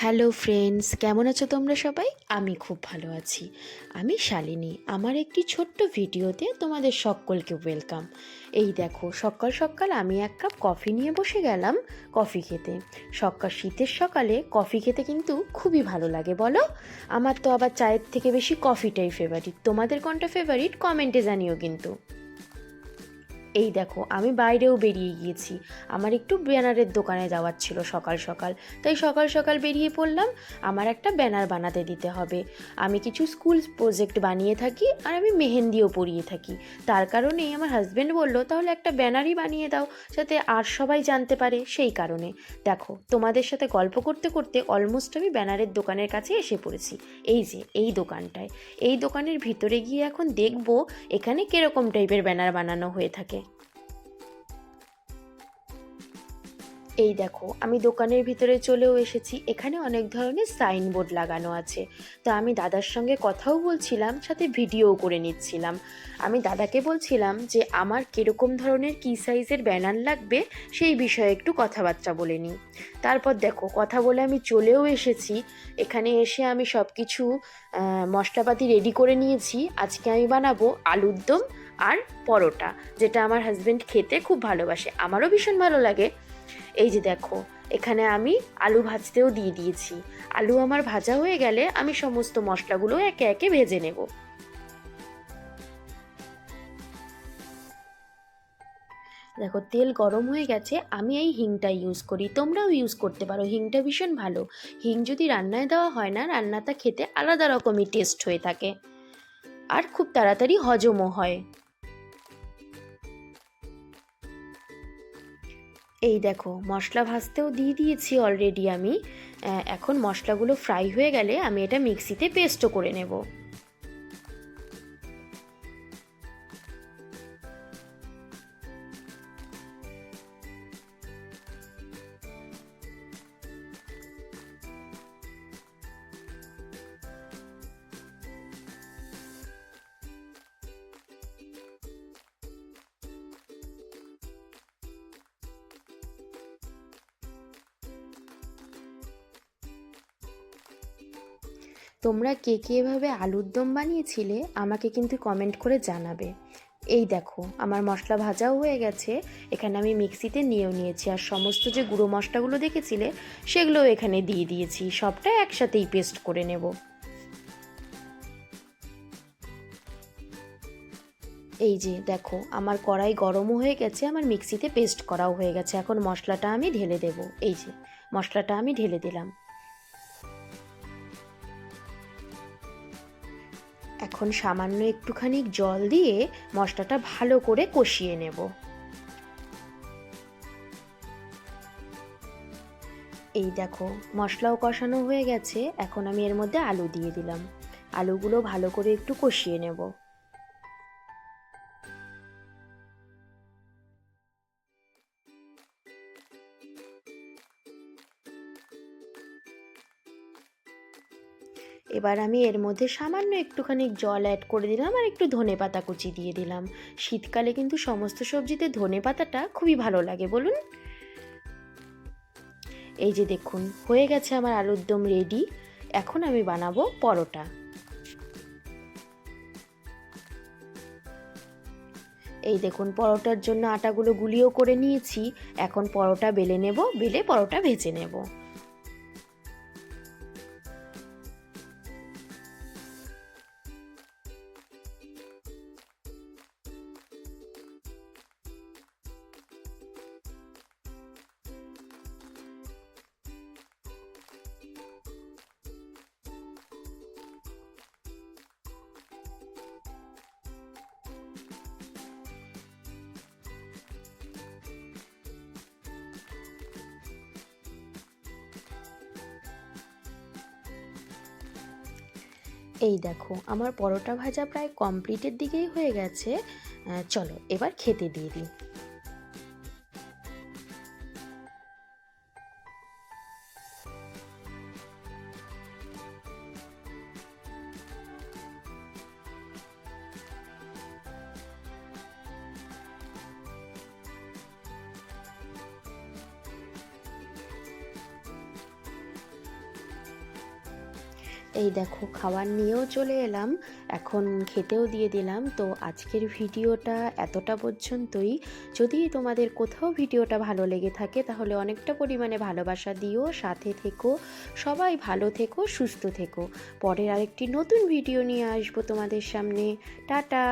Hello friends, কেমন আছো তোমরা সবাই? আমি খুব ভালো আছি। আমি শালিনী। আমার একটি ছোট্ট ভিডিওতে তোমাদের সকলকে ওয়েলকাম। এই দেখো, সকাল সকাল আমি এক কাপ কফি নিয়ে বসে গেলাম কফি খেতে। শীতের সকালে কফি খেতে কিন্তু খুবই ভালো লাগে, বলো? আমার তো আবার চায়ের থেকে বেশি কফিটাই ফেভারিট। তোমাদের কোনটা ফেভারিট কমেন্টে জানিও কিন্তু। এই দেখো, আমি বাইরেও বেরিয়ে গিয়েছি। আমার একটু ব্যানারের দোকানে যাওয়ার ছিল সকাল সকাল, তাই সকাল সকাল বেরিয়ে পড়লাম। আমার একটা ব্যানার বানাতে দিতে হবে। আমি কিছু স্কুল প্রজেক্ট বানিয়ে থাকি, আর আমি মেহেন্দিও পরিয়ে থাকি। তার কারণেই আমার হাজব্যান্ড বললো তাহলে একটা ব্যানারই বানিয়ে দাও, যাতে আর সবাই জানতে পারে। সেই কারণে দেখো, তোমাদের সাথে গল্প করতে করতে অলমোস্ট আমি ব্যানারের দোকানের কাছে এসে পড়েছি। এই যে এই দোকানটায়, এই দোকানের ভিতরে গিয়ে এখন দেখবো এখানে কিরকম টাইপের ব্যানার বানানো হয়ে থাকে। এই দেখো, আমি দোকানের ভিতরে চলেও এসেছি। এখানে অনেক ধরনের সাইনবোর্ড লাগানো আছে। তো আমি দাদার সঙ্গে কথাও বলছিলাম, সাথে ভিডিওও করে নিচ্ছিলাম। আমি দাদাকে বলছিলাম যে আমার কীরকম ধরনের কী সাইজের ব্যানার লাগবে সেই বিষয়ে একটু কথাবার্তা বলে নিই। তারপর দেখো, কথা বলে আমি চলেও এসেছি। এখানে এসে আমি সব কিছু মশলাপাতি রেডি করে নিয়েছি। আজকে আমি বানাবো আলুর দম আর পরোটা, যেটা আমার হাজব্যান্ড খেতে খুব ভালোবাসে, আমারও ভীষণ ভালো লাগে। এই যে দেখো, এখানে আমি আলু ভাজতেও দিয়ে দিয়েছি। আলু আমার ভাজা হয়ে গেলে আমি সমস্ত মশলাগুলো একে একে ভেজে নেব। দেখো, তেল গরম হয়ে গেছে। আমি এই হিংটা ইউজ করি, তোমরাও ইউজ করতে পারো। হিংটা ভীষণ ভালো। হিং যদি রান্নায় দেওয়া হয় না, রান্নাটা খেতে আলাদা রকমই টেস্ট হয়ে থাকে, আর খুব তাড়াতাড়ি হজমও হয়। এই দেখো, মশলা ভাজতেও দিয়ে দিয়েছি অলরেডি আমি। এখন মশলাগুলো ফ্রাই হয়ে গেলে আমি এটা মিক্সিতে পেস্টও করে নেব। তোমরা কে কে এভাবে আলুর দম বানিয়েছিলে আমাকে কিন্তু কমেন্ট করে জানাবে। এই দেখো, আমার মশলা ভাজাও হয়ে গেছে। এখানে আমি মিক্সিতে নিয়েও নিয়েছি, আর সমস্ত যে গুঁড়ো মশলাগুলো দেখেছিলে সেগুলোও এখানে দিয়ে দিয়েছি। সবটা একসাথেই পেস্ট করে নেব। এই যে দেখো, আমার কড়াই গরমও হয়ে গেছে, আমার মিক্সিতে পেস্ট করাও হয়ে গেছে। এখন মশলাটা আমি ঢেলে দেব। এই যে মশলাটা আমি ঢেলে দিলাম। এখন সামান্য একটুখানি জল দিয়ে মশলাটা ভালো করে কষিয়ে নেব। এই দেখো, মশলাও কষানো হয়ে গেছে। এখন আমি এর মধ্যে আলু দিয়ে দিলাম। আলুগুলো ভালো করে একটু কষিয়ে নেব। এবার আমি এর মধ্যে সামান্য একটুখানি জল অ্যাড করে দিলাম, আর একটু ধনেপাতা কুচি দিয়ে দিলাম। শীতকালে কিন্তু সমস্ত সবজিতে ধনেপাতাটা খুবই ভালো লাগে, বলুন? এই যে দেখুন, হয়ে গেছে আমার আলুর দম রেডি। এখন আমি বানাবো পরোটা। এই দেখুন, পরোটার জন্য আটাগুলো গুলিও করে নিয়েছি। এখন পরোটা বেলে নেব, বেলে পরোটা ভেজে নেব। এই দেখো, আমার পরোটা ভাজা প্রায় কমপ্লিটের দিকেই হয়ে গেছে। চলো এবার খেতে দিয়ে দিই। এই দেখো খাবার নিয়েও চলে এলাম, এখন খেতেও দিয়ে দিলাম। তো আজকের ভিডিওটা এতটা পর্যন্তই। যদি তোমাদের কোথাও ভিডিওটা ভালো লেগে থাকে তাহলে অনেকটা পরিমাণে ভালোবাসা দিও, সাথে থেকো, সবাই ভালো থেকো, সুস্থ থেকো। পরের আরেকটি নতুন ভিডিও নিয়ে আসবো তোমাদের সামনে। টাটা।